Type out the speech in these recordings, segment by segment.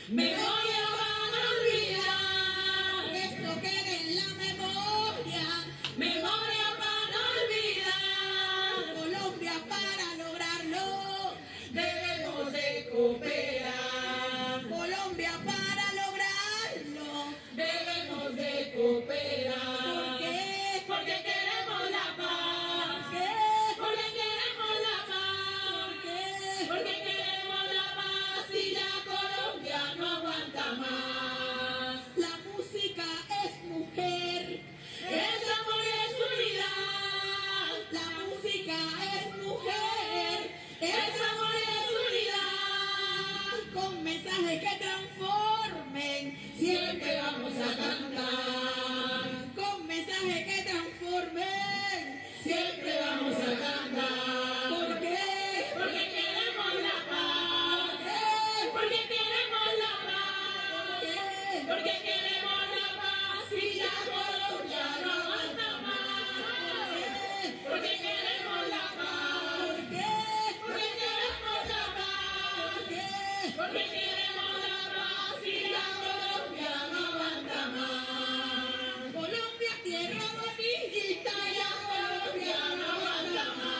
memoria para olvidar, esto queda en la memoria, memoria para olvidar. Colombia, para lograrlo debemos de cooperar. Colombia, para lograrlo debemos de cooperar. ¿Por qué? Porque queremos la paz. ¿Por qué? Porque queremos la paz. ¿Por qué? Porque queremos la paz y ya Colombia no aguanta más. La música es mujer, es amor y es unidad. La música es mujer, es amor y es unidad. Con mensajes que transformen, siempre vamos a cantar. Con mensajes que transformen, siempre vamos a cantar. ¿Por qué? Porque queremos la paz. ¿Por qué? Porque queremos la paz. ¿Por qué? Porque queremos la paz y ya Colombia no aguanta más. ¿Por qué? Porque queremos la paz. ¿Por qué? Porque queremos la paz. ¿Por qué? Porque queremos la paz y ya Colombia no aguanta más. Colombia, tierra bonita, ya Colombia no aguanta más.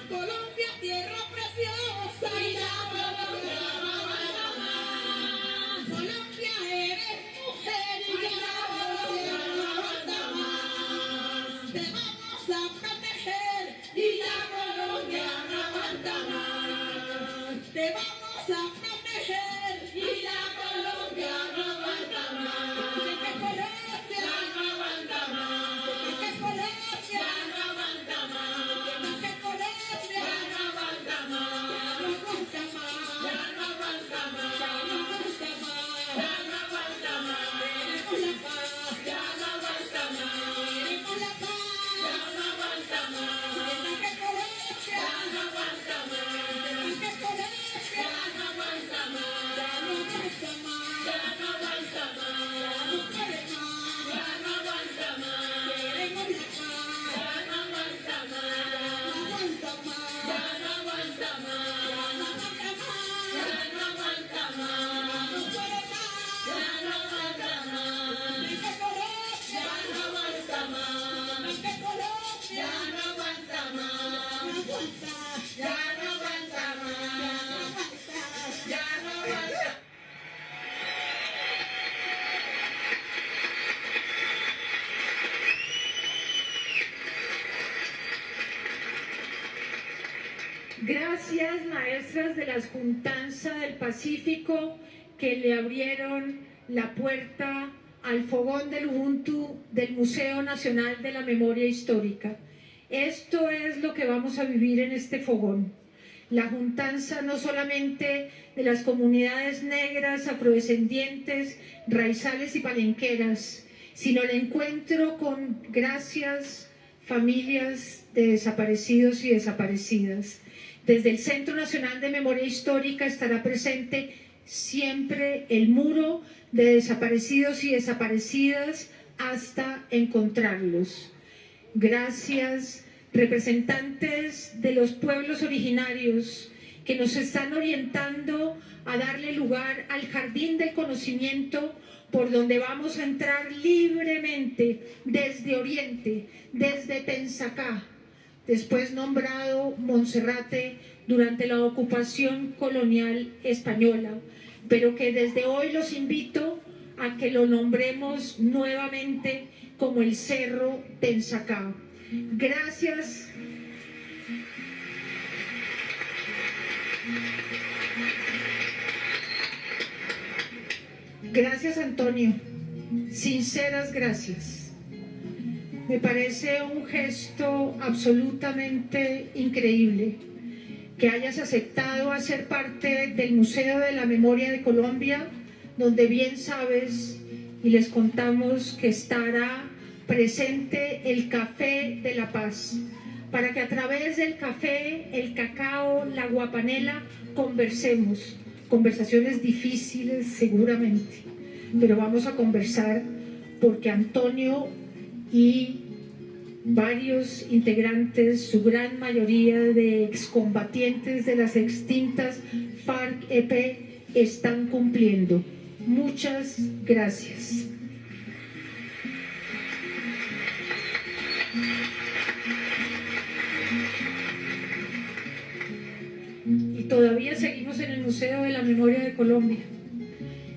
Colombia, tierra preciosa, y ya Colombia no aguanta más. Colombia, eres mujer y ya Colombia no aguanta más. Te vamos a proteger y ya Colombia no aguanta más. Te vamos a proteger y ya Colombia no aguanta más. Porque Colombia no aguanta más. Porque Colombia no aguanta más. Porque Colombia no aguanta más. No aguanta más. Ya no aguanta más. Ya no aguanta más. Ya no aguanta más. Queremos la paz. Ya no aguanta más. Queremos la paz. Ya no aguanta más. Porque Colombia ya no aguanta más. Porque Colombia ya no aguanta más. Ya no aguanta más. Ya no aguanta más. Ya no quiere más. Ya no aguanta más. Queremos la paz. Ya no aguanta más. Ya no aguanta más. Ya no aguanta más. Ya no aguanta más. Ya no aguanta más. Ya no puede más. Ya no aguanta más. Porque Colombia ya no aguanta más. Porque Colombia ya no aguanta más. No aguanta. Ya no aguanta más. Ya no aguanta. Gracias, maestras de la Juntanza del Pacífico, que le abrieron la puerta al fogón del Ubuntu del Museo Nacional de la Memoria Histórica. Esto es lo que vamos a vivir en este fogón. La juntanza no solamente de las comunidades negras, afrodescendientes, raizales y palenqueras, sino el encuentro con gracias familias de desaparecidos y desaparecidas. Desde el Centro Nacional de Memoria Histórica estará presente siempre el muro de desaparecidos y desaparecidas hasta encontrarlos. Gracias, representantes de los pueblos originarios que nos están orientando a darle lugar al jardín del conocimiento por donde vamos a entrar libremente desde Oriente, desde Tensacá, después nombrado Monserrate durante la ocupación colonial española, pero que desde hoy los invito a que lo nombremos nuevamente como el Cerro Tensacá. Gracias. Gracias, Antonio. Sinceras gracias. Me parece un gesto absolutamente increíble que hayas aceptado hacer parte del Museo de la Memoria de Colombia, donde bien sabes y les contamos que estará presente el Café de la Paz, para que a través del café, el cacao, la guapanela, conversemos. Conversaciones difíciles seguramente, pero vamos a conversar porque Antonio y varios integrantes, su gran mayoría de excombatientes de las extintas FARC-EP están cumpliendo. Muchas gracias. Y todavía seguimos en el Museo de la Memoria de Colombia.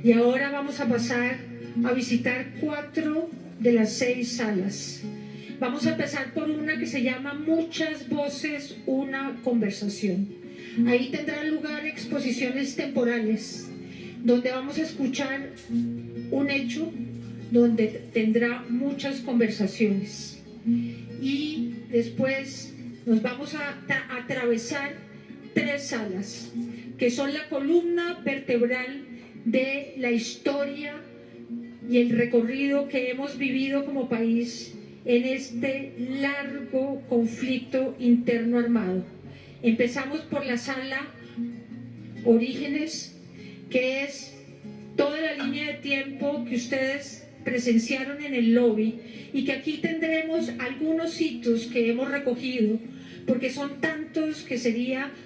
Y ahora vamos a pasar a visitar 4 de las 6 salas. Vamos a empezar por una que se llama Muchas Voces, una conversación. Ahí tendrán lugar exposiciones temporales, donde vamos a escuchar un hecho, donde tendrá muchas conversaciones. Y después nos vamos a atravesar 3 salas, que son la columna vertebral de la historia y el recorrido que hemos vivido como país en este largo conflicto interno armado. Empezamos por la sala Orígenes, que es toda la línea de tiempo que ustedes presenciaron en el lobby y que aquí tendremos algunos hitos que hemos recogido, porque son tantos que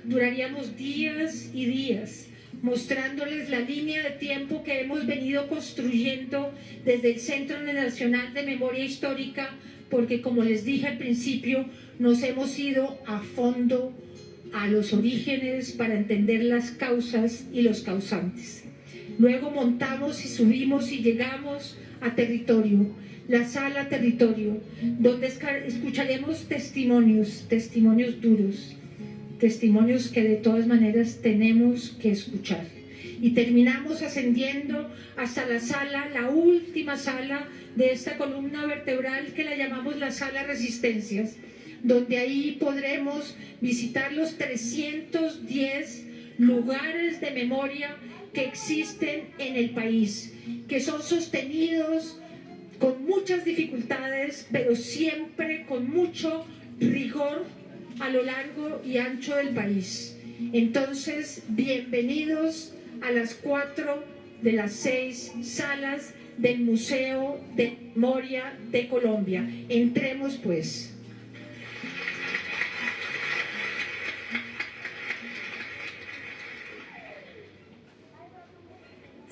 duraríamos días y días mostrándoles la línea de tiempo que hemos venido construyendo desde el Centro Nacional de Memoria Histórica, porque como les dije al principio, nos hemos ido a fondo a los orígenes para entender las causas y los causantes. Luego montamos y subimos y llegamos a territorio, la sala territorio, donde escucharemos testimonios duros, testimonios que de todas maneras tenemos que escuchar. Y terminamos ascendiendo hasta la sala, la última sala de esta columna vertebral, que la llamamos la sala Resistencias, donde ahí podremos visitar los 310 lugares de memoria que existen en el país, que son sostenidos con muchas dificultades, pero siempre con mucho rigor a lo largo y ancho del país. Entonces, bienvenidos a las 4 de las 6 salas del Museo de Memoria de Colombia. Entremos pues.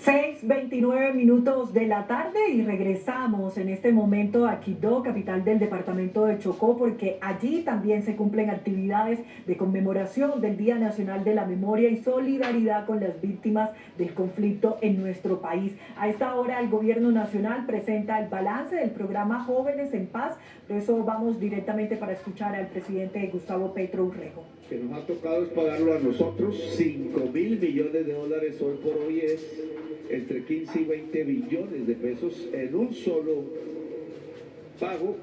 6:29 de la tarde y regresamos en este momento a Quibdó, capital del departamento de Chocó, porque allí también se cumplen actividades de conmemoración del Día Nacional de la Memoria y solidaridad con las víctimas del conflicto en nuestro país. A esta hora el Gobierno Nacional presenta el balance del programa Jóvenes en Paz. Por eso vamos directamente para escuchar al presidente Gustavo Petro Urrego. Que nos ha tocado es pagarlo a nosotros, 5.000 millones de dólares hoy por hoy es entre 15 y 20 billones de pesos en un solo pago.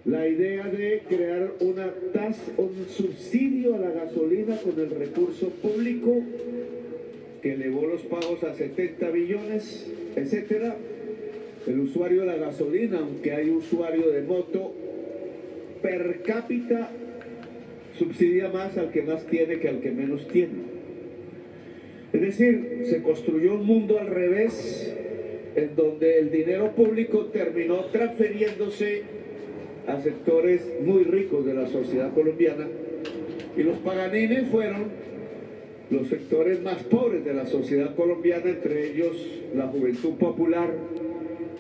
La idea de crear un subsidio a la gasolina con el recurso público que elevó los pagos a 70 billones, etcétera. El usuario de la gasolina, aunque hay usuario de moto, per cápita subsidia más al que más tiene que al que menos tiene. Es decir, se construyó un mundo al revés, en donde el dinero público terminó transfiriéndose a sectores muy ricos de la sociedad colombiana, y los paganines fueron los sectores más pobres de la sociedad colombiana, entre ellos la juventud popular,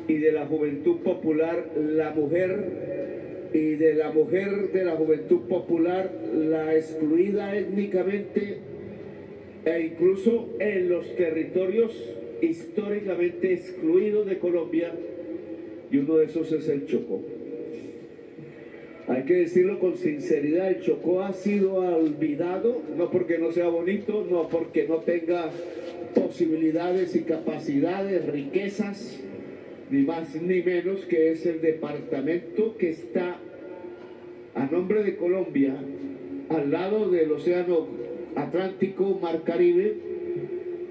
y de la juventud popular la mujer, y de la mujer de la juventud popular la excluida étnicamente, e incluso en los territorios históricamente excluidos de Colombia, y uno de esos es el Chocó. Hay que decirlo con sinceridad, el Chocó ha sido olvidado, no porque no sea bonito, no porque no tenga posibilidades y capacidades, riquezas, ni más ni menos, que es el departamento que está a nombre de Colombia, al lado del océano Atlántico, Mar Caribe,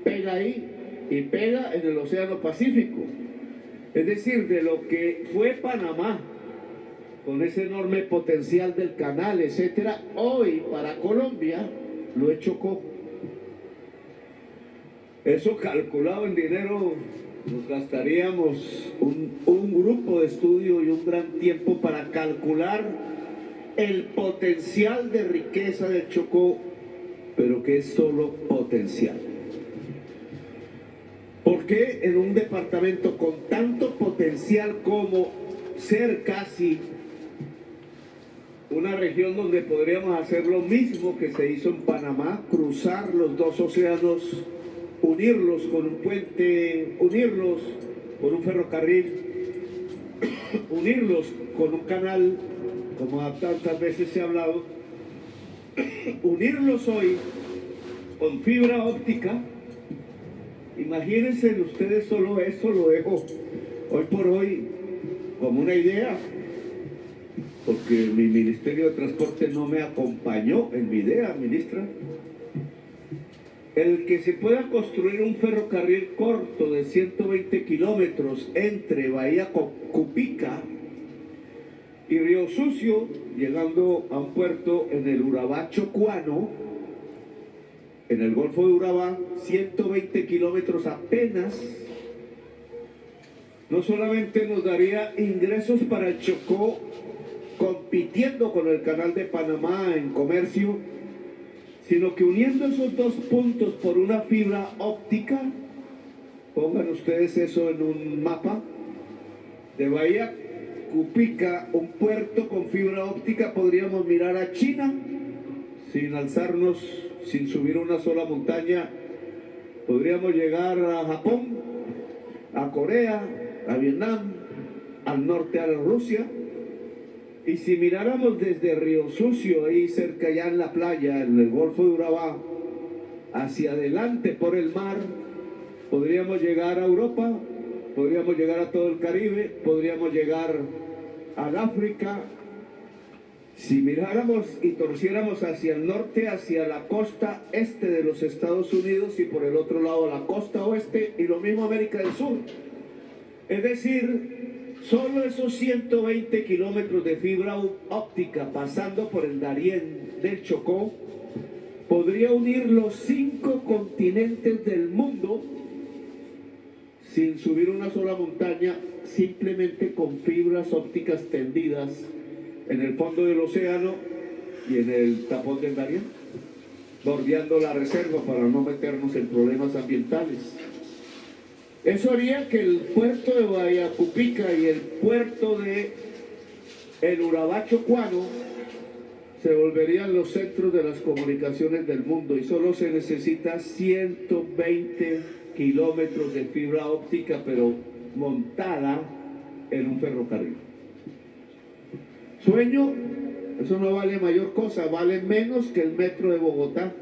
pega ahí y pega en el océano Pacífico. Es decir, de lo que fue Panamá, con ese enorme potencial del canal, etcétera, hoy para Colombia lo es Chocó. Eso calculado en dinero, nos gastaríamos un grupo de estudio y un gran tiempo para calcular el potencial de riqueza del Chocó, pero que es solo potencial. ¿Por qué en un departamento con tanto potencial como ser casi una región donde podríamos hacer lo mismo que se hizo en Panamá, cruzar los dos océanos, unirlos con un puente, unirlos con un ferrocarril, unirlos con un canal, como tantas veces se ha hablado, unirlos hoy con fibra óptica? Imagínense ustedes, solo eso lo dejo hoy por hoy como una idea, porque mi Ministerio de Transporte no me acompañó en mi idea, ministra. El que se pueda construir un ferrocarril corto de 120 kilómetros entre Bahía Cupica y Río Sucio, llegando a un puerto en el Urabá chocuano, en el Golfo de Urabá, 120 kilómetros apenas, no solamente nos daría ingresos para el Chocó, compitiendo con el Canal de Panamá en comercio, sino que uniendo esos dos puntos por una fibra óptica, pongan ustedes eso en un mapa, de Bahía Cupica, un puerto con fibra óptica, podríamos mirar a China sin alzarnos, sin subir una sola montaña, podríamos llegar a Japón, a Corea, a Vietnam, al norte a Rusia. Y si miráramos desde Río Sucio, ahí cerca ya en la playa, en el Golfo de Urabá, hacia adelante por el mar, podríamos llegar a Europa, podríamos llegar a todo el Caribe, podríamos llegar al África. Si miráramos y torciéramos hacia el norte, hacia la costa este de los Estados Unidos, y por el otro lado la costa oeste, y lo mismo América del Sur. Es decir, solo esos 120 kilómetros de fibra óptica pasando por el Darién del Chocó podría unir los 5 continentes del mundo sin subir una sola montaña, simplemente con fibras ópticas tendidas en el fondo del océano y en el tapón del Darién, bordeando la reserva para no meternos en problemas ambientales. Eso haría que el puerto de Bahía Cupica y el puerto de el Urabá chocuano se volverían los centros de las comunicaciones del mundo, y solo se necesita 120 kilómetros de fibra óptica, pero montada en un ferrocarril. Sueño, eso no vale mayor cosa, vale menos que el metro de Bogotá.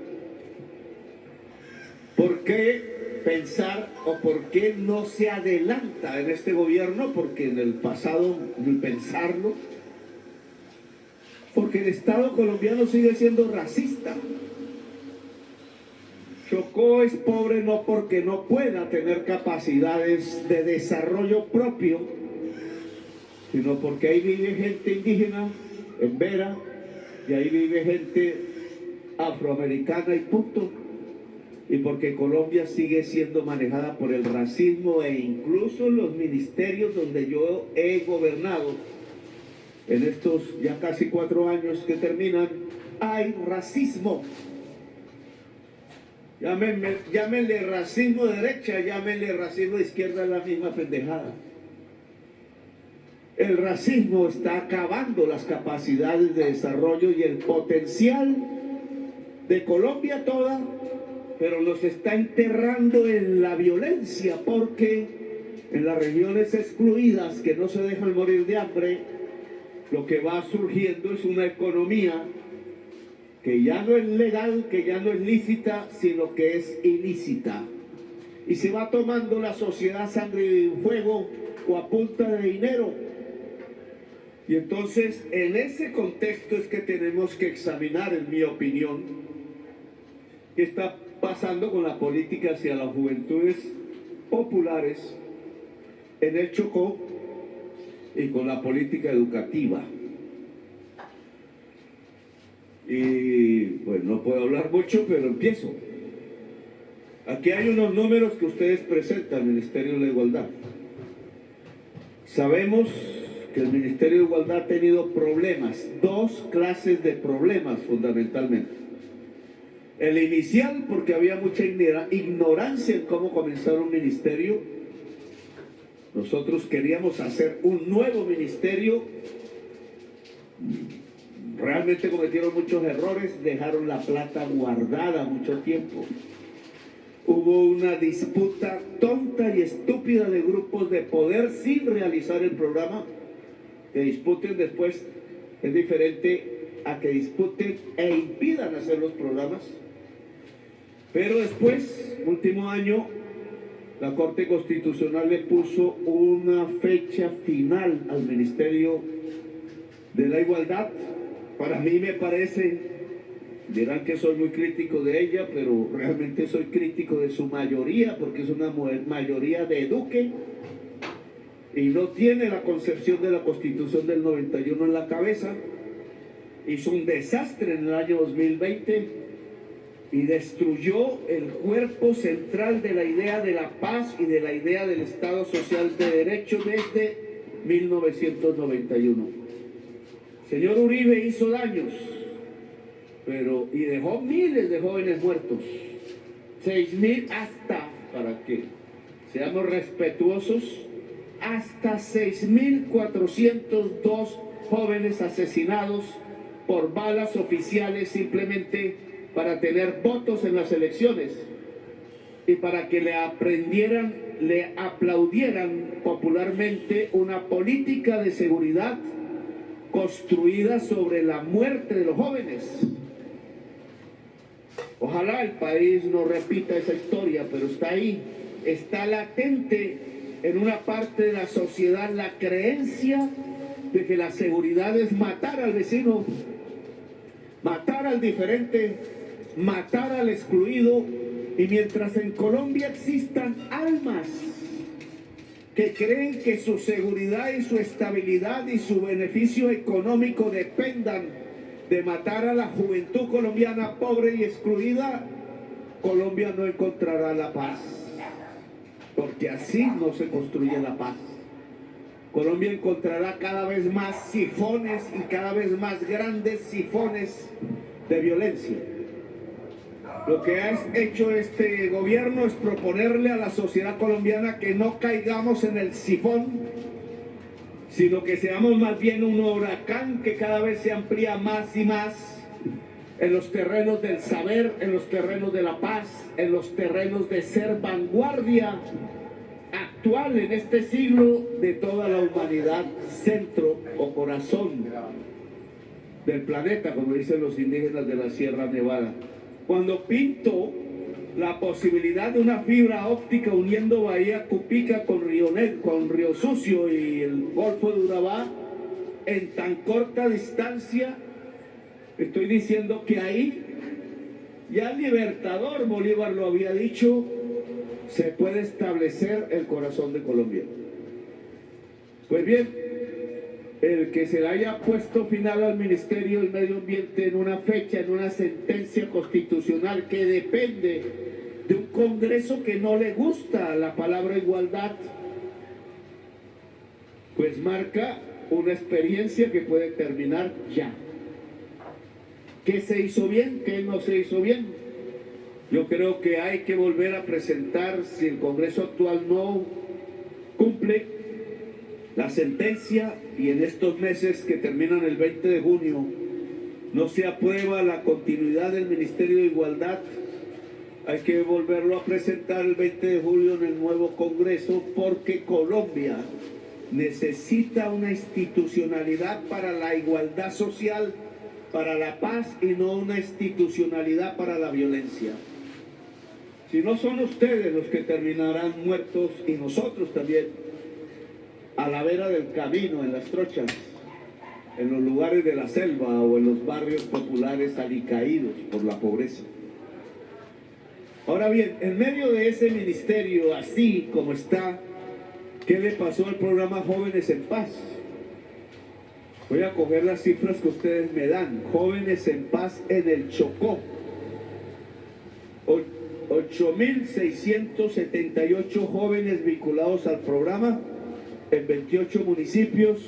¿Por qué pensar o por qué no se adelanta en este gobierno? Porque en el pasado ni pensarlo, porque el Estado colombiano sigue siendo racista. Chocó es pobre no porque no pueda tener capacidades de desarrollo propio, sino porque ahí vive gente indígena en Vera, y ahí vive gente afroamericana y punto. Y porque Colombia sigue siendo manejada por el racismo, e incluso los ministerios donde yo he gobernado, en estos ya casi 4 años que terminan, hay racismo. Llámenle racismo de derecha, llámenle racismo de izquierda, es la misma pendejada. El racismo está acabando las capacidades de desarrollo y el potencial de Colombia toda, pero los está enterrando en la violencia, porque en las regiones excluidas que no se dejan morir de hambre, lo que va surgiendo es una economía que ya no es legal, que ya no es lícita, sino que es ilícita. Y se va tomando la sociedad sangre y fuego o a punta de dinero. Y entonces, en ese contexto es que tenemos que examinar, en mi opinión, qué está pasando con la política hacia las juventudes populares en el Chocó y con la política educativa. Y pues no puedo hablar mucho, pero empiezo. Aquí hay unos números que ustedes presentan, Ministerio de la Igualdad. Sabemos que el Ministerio de Igualdad ha tenido problemas, 2 clases de problemas fundamentalmente. El inicial, porque había mucha ignorancia en cómo comenzar un ministerio. Nosotros queríamos hacer un nuevo ministerio. Realmente cometieron muchos errores, dejaron la plata guardada mucho tiempo. Hubo una disputa tonta y estúpida de grupos de poder sin realizar el programa. Que disputen después es diferente a que disputen e impidan hacer los programas. Pero después, último año, la Corte Constitucional le puso una fecha final al Ministerio de la Igualdad. Para mí me parece, dirán que soy muy crítico de ella, pero realmente soy crítico de su mayoría, porque es una mayoría de eduque y no tiene la concepción de la Constitución del 91 en la cabeza. Hizo un desastre en el año 2020 y destruyó el cuerpo central de la idea de la paz y de la idea del Estado Social de Derecho desde 1991. Señor Uribe hizo daños, y dejó miles de jóvenes muertos, 6.000 hasta, para que seamos respetuosos, hasta 6.402 jóvenes asesinados por balas oficiales simplemente para tener votos en las elecciones y para que le aplaudieran popularmente una política de seguridad construida sobre la muerte de los jóvenes. Ojalá el país no repita esa historia, pero está ahí, está latente en una parte de la sociedad la creencia de que la seguridad es matar al vecino, matar al diferente, matar al excluido. Y mientras en Colombia existan almas que creen que su seguridad y su estabilidad y su beneficio económico dependan de matar a la juventud colombiana pobre y excluida, Colombia no encontrará la paz, porque así no se construye la paz. Colombia encontrará cada vez más sifones y cada vez más grandes sifones de violencia. Lo que ha hecho este gobierno es proponerle a la sociedad colombiana que no caigamos en el sifón, sino que seamos más bien un huracán que cada vez se amplía más y más en los terrenos del saber, en los terrenos de la paz, en los terrenos de ser vanguardia actual en este siglo de toda la humanidad, centro o corazón del planeta, como dicen los indígenas de la Sierra Nevada. Cuando pinto la posibilidad de una fibra óptica uniendo Bahía Cupica con Río Sucio y el Golfo de Urabá en tan corta distancia, estoy diciendo que ahí, ya el libertador Bolívar lo había dicho, se puede establecer el corazón de Colombia. Pues bien, el que se le haya puesto final al Ministerio del Medio Ambiente en una fecha, en una sentencia constitucional que depende de un Congreso que no le gusta la palabra igualdad, pues marca una experiencia que puede terminar ya. ¿Qué se hizo bien? ¿Qué no se hizo bien? Yo creo que hay que volver a presentar, si el Congreso actual no cumple la sentencia y en estos meses que terminan el 20 de junio no se aprueba la continuidad del Ministerio de Igualdad, hay que volverlo a presentar el 20 de julio en el nuevo Congreso, porque Colombia necesita una institucionalidad para la igualdad social, para la paz, y no una institucionalidad para la violencia. Si no, son ustedes los que terminarán muertos, y nosotros también, a la vera del camino, en las trochas, en los lugares de la selva o en los barrios populares alicaídos por la pobreza. Ahora bien, en medio de ese ministerio, así como está, ¿qué le pasó al programa Jóvenes en Paz? Voy a coger las cifras que ustedes me dan. Jóvenes en Paz en el Chocó. 8.678 jóvenes vinculados al programa en 28 municipios,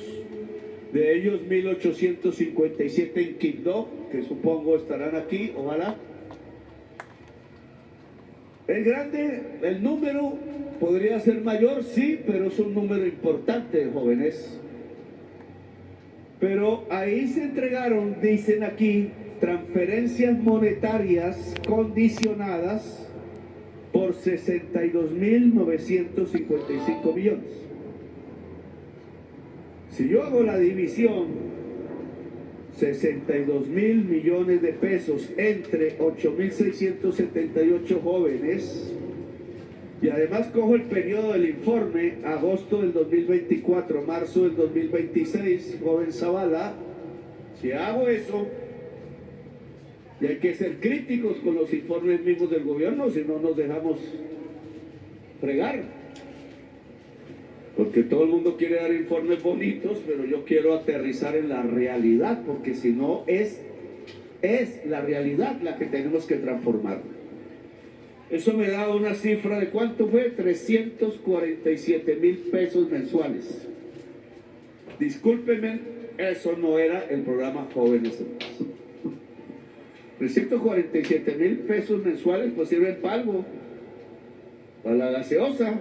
de ellos 1.857 en Quibdó, que supongo estarán aquí, ojalá, Es grande, el número podría ser mayor, sí, pero es un número importante de jóvenes. Pero ahí se entregaron, dicen aquí, transferencias monetarias condicionadas por 62.955 millones. Si yo hago la división, 62.000 millones de pesos entre 8.678 jóvenes, y además cojo el periodo del informe, agosto del 2024, marzo del 2026, joven Zavala, si hago eso, y hay que ser críticos con los informes mismos del gobierno, si no nos dejamos fregar. Porque todo el mundo quiere dar informes bonitos, pero yo quiero aterrizar en la realidad, porque si no es la realidad la que tenemos que transformar. Eso me da una cifra de ¿cuánto fue? 347.000 pesos mensuales. Discúlpenme, eso no era el programa Jóvenes en Paz. 347.000 pesos mensuales pues sirven para algo, para la gaseosa,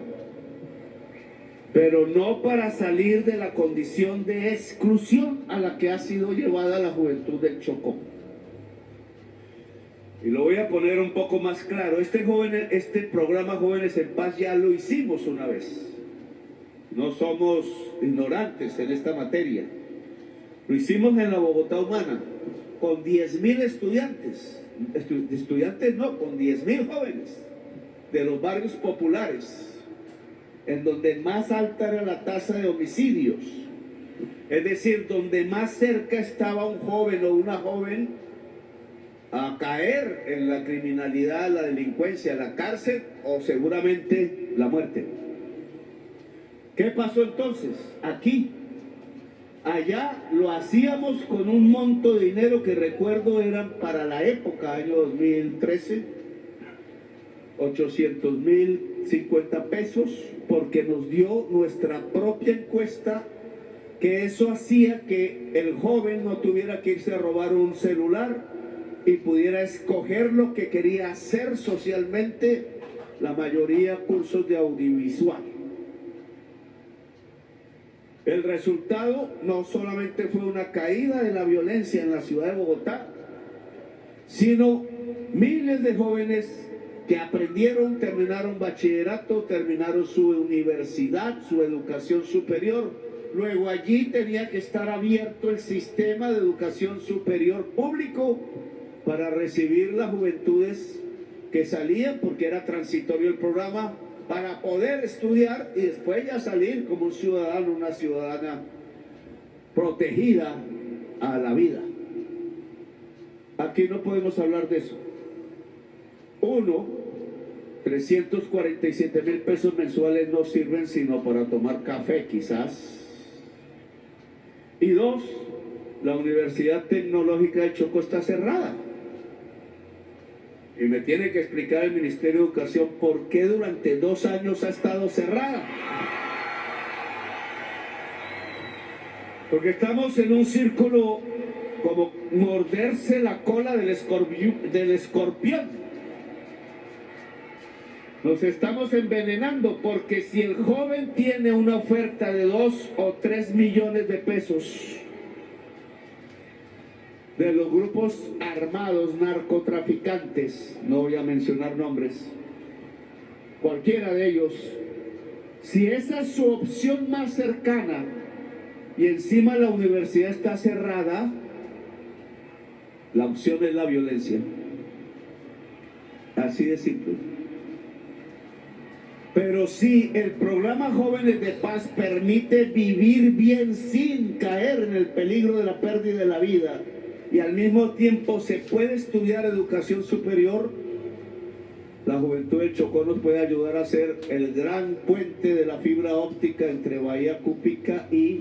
pero no para salir de la condición de exclusión a la que ha sido llevada la juventud del Chocó. Y lo voy a poner un poco más claro. Este programa Jóvenes en Paz ya lo hicimos una vez. No somos ignorantes en esta materia. Lo hicimos en la Bogotá Humana, con 10.000 estudiantes. Estudiantes no, con 10.000 jóvenes de los barrios populares, en donde más alta era la tasa de homicidios. Es decir, donde más cerca estaba un joven o una joven a caer en la criminalidad, la delincuencia, la cárcel o seguramente la muerte. ¿Qué pasó entonces? Aquí, allá lo hacíamos con un monto de dinero que recuerdo eran para la época, año 2013, 800.050 pesos, porque nos dio nuestra propia encuesta que eso hacía que el joven no tuviera que irse a robar un celular y pudiera escoger lo que quería hacer socialmente, la mayoría cursos de audiovisual. El resultado no solamente fue una caída de la violencia en la ciudad de Bogotá, sino miles de jóvenes que aprendieron, terminaron bachillerato, terminaron su universidad, su educación superior. Luego allí tenía que estar abierto el sistema de educación superior público para recibir las juventudes que salían, porque era transitorio el programa, para poder estudiar y después ya salir como un ciudadano, una ciudadana protegida a la vida. Aquí no podemos hablar de eso. Uno, 347.000 pesos mensuales no sirven sino para tomar café quizás. Y dos, la Universidad Tecnológica de Chocó está cerrada. Y me tiene que explicar el Ministerio de Educación por qué durante 2 años ha estado cerrada. Porque estamos en un círculo como morderse la cola del escorpión. Nos estamos envenenando porque si el joven tiene una oferta de 2 o 3 millones de pesos de los grupos armados narcotraficantes, no voy a mencionar nombres, cualquiera de ellos, si esa es su opción más cercana y encima la universidad está cerrada, la opción es la violencia. Así de simple. Pero si el programa Jóvenes de Paz permite vivir bien sin caer en el peligro de la pérdida de la vida, y al mismo tiempo se puede estudiar educación superior, la juventud del Chocó nos puede ayudar a ser el gran puente de la fibra óptica entre Bahía Cupica y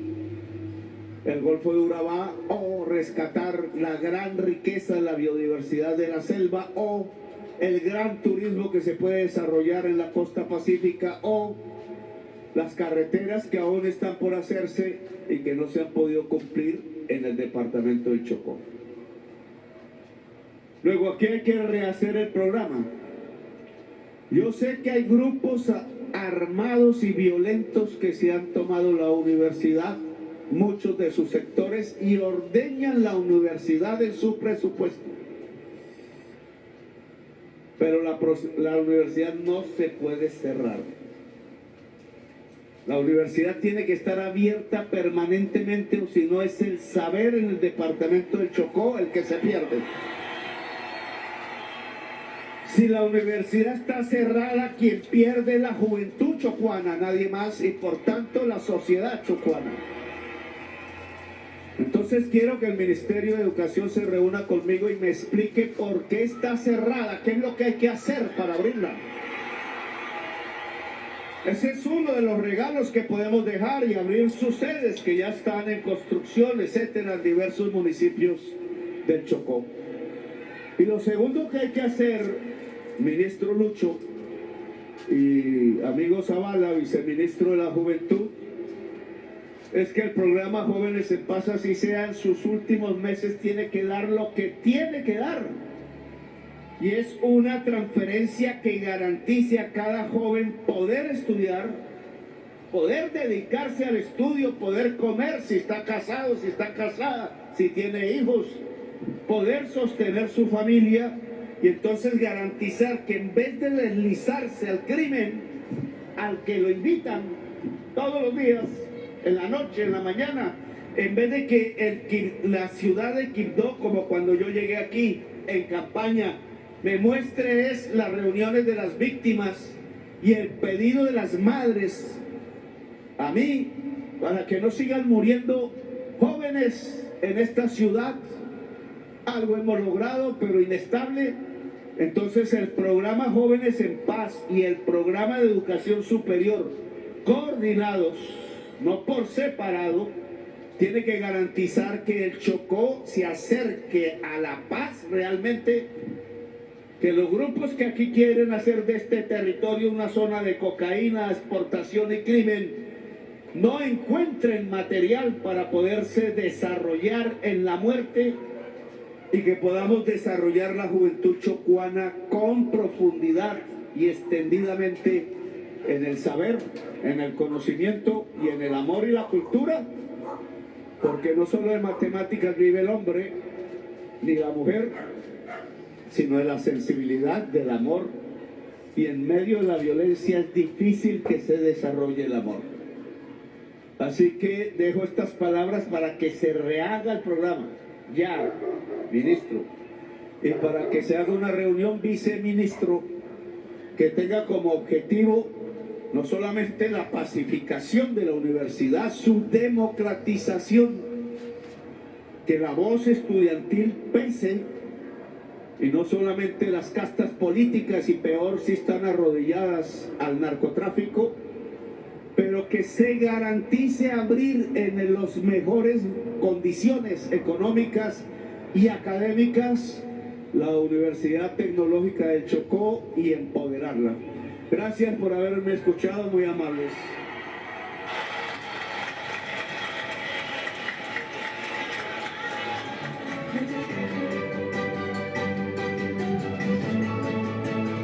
el Golfo de Urabá, o rescatar la gran riqueza de la biodiversidad de la selva, o el gran turismo que se puede desarrollar en la costa pacífica, o las carreteras que aún están por hacerse y que no se han podido cumplir en el departamento del Chocó. Luego aquí hay que rehacer el programa. Yo sé que hay grupos armados y violentos que se han tomado la universidad, muchos de sus sectores, y ordeñan la universidad en su presupuesto. Pero la universidad no se puede cerrar. La universidad tiene que estar abierta permanentemente, o si no es el saber en el departamento del Chocó el que se pierde. Si la universidad está cerrada, quien pierde es la juventud chocuana, nadie más, y por tanto la sociedad chocuana. Entonces quiero que el Ministerio de Educación se reúna conmigo y me explique por qué está cerrada, qué es lo que hay que hacer para abrirla. Ese es uno de los regalos que podemos dejar y abrir sus sedes que ya están en construcción, etcétera, en diversos municipios del Chocó. Y lo segundo que hay que hacer, ministro Lucho y amigo Zavala, viceministro de la Juventud, es que el programa Jóvenes en Paz, así sea en sus últimos meses, tiene que dar lo que tiene que dar. Y es una transferencia que garantice a cada joven poder estudiar, poder dedicarse al estudio, poder comer si está casado, si está casada, si tiene hijos, poder sostener su familia y entonces garantizar que en vez de deslizarse al crimen, al que lo invitan todos los días, en la noche, en la mañana, en vez de que la ciudad de Quibdó, como cuando yo llegué aquí en campaña, me muestre es las reuniones de las víctimas y el pedido de las madres a mí, para que no sigan muriendo jóvenes en esta ciudad. Algo hemos logrado, pero inestable. Entonces el programa Jóvenes en Paz y el programa de educación superior, coordinados, no por separado, tiene que garantizar que el Chocó se acerque a la paz realmente, que los grupos que aquí quieren hacer de este territorio una zona de cocaína, exportación y crimen, no encuentren material para poderse desarrollar en la muerte y que podamos desarrollar la juventud chocuana con profundidad y extendidamente en el saber, en el conocimiento y en el amor y la cultura, porque no solo de matemáticas vive el hombre ni la mujer, sino de la sensibilidad, del amor, y en medio de la violencia es difícil que se desarrolle el amor. Así que dejo estas palabras para que se rehaga el programa, ya, ministro, y para que se haga una reunión viceministro que tenga como objetivo no solamente la pacificación de la universidad, su democratización, que la voz estudiantil pese, y no solamente las castas políticas, y peor si están arrodilladas al narcotráfico, pero que se garantice abrir en las mejores condiciones económicas y académicas la Universidad Tecnológica del Chocó y empoderarla. Gracias por haberme escuchado, muy amables.